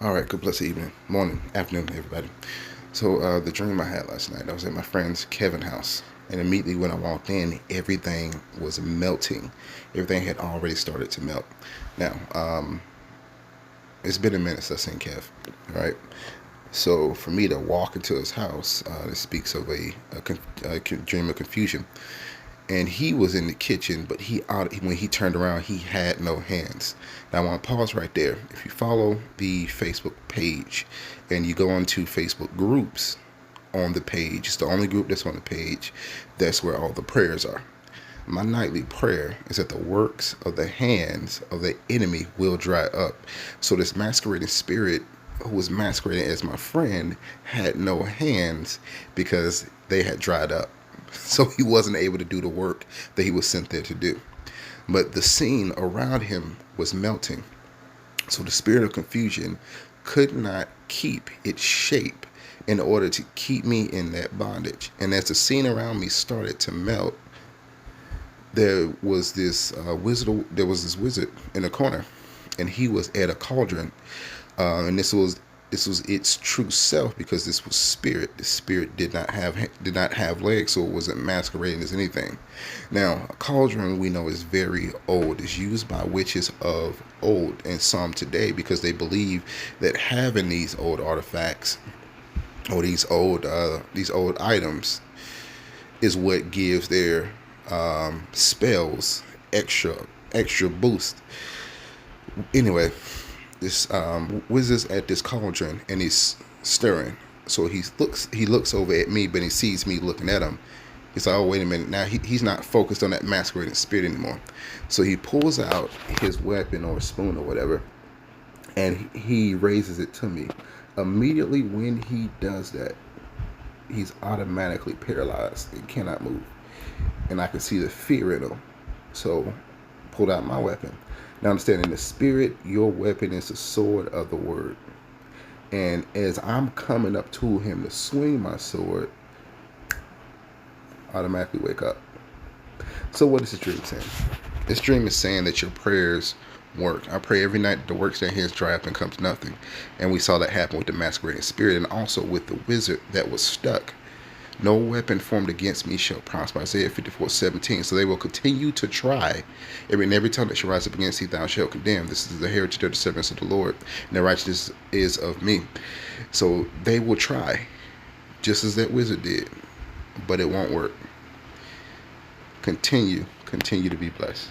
All right, good blessed evening, morning, afternoon, everybody. So the dream I had last night, I was at my friend's Kevin house, and immediately when I walked in, everything was melting. Everything had already started to melt. Now, it's been a minute since I've seen Kev, right? So for me to walk into his house, it speaks of a dream of confusion. And he was in the kitchen, but when he turned around, he had no hands. Now I want to pause right there. If you follow the Facebook page and you go onto Facebook groups on the page, it's the only group that's on the page. That's where all the prayers are. My nightly prayer is that the works of the hands of the enemy will dry up. So this masquerading spirit, who was masquerading as my friend, had no hands because they had dried up. So he wasn't able to do the work that he was sent there to do. But the scene around him was melting. So the spirit of confusion could not keep its shape in order to keep me in that bondage. And as the scene around me started to melt, there was this wizard in a corner, and he was at a cauldron, and this was its true self, because this was spirit. The spirit did not have legs, so it wasn't masquerading as anything. Now, a cauldron, we know, is very old. It's used by witches of old and some today, because they believe that having these old artifacts or these old items is what gives their spells extra boost. Anyway, this wizard's at this cauldron, and he's stirring. So he looks over at me, but he sees me looking at him. He's like, oh, wait a minute. Now he's not focused on that masquerading spirit anymore. So he pulls out his weapon or spoon or whatever, and he raises it to me. Immediately when he does that, he's automatically paralyzed and cannot move. And I can see the fear in him. So pulled out my weapon. Now understand, in the spirit, your weapon is the sword of the word. And as I'm coming up to him to swing my sword, automatically wake up. So what is this dream saying? This dream is saying that your prayers work. I pray every night that the works that his dry up and come to nothing. And we saw that happen with the masquerading spirit, and also with the wizard that was stuck. No weapon formed against me shall prosper. Isaiah 54:17. So they will continue to try. Every tongue that shall rise up against thee, thou shalt condemn. This is the heritage of the servants of the Lord, and the righteousness is of me. So they will try, just as that wizard did, but it won't work. Continue to be blessed.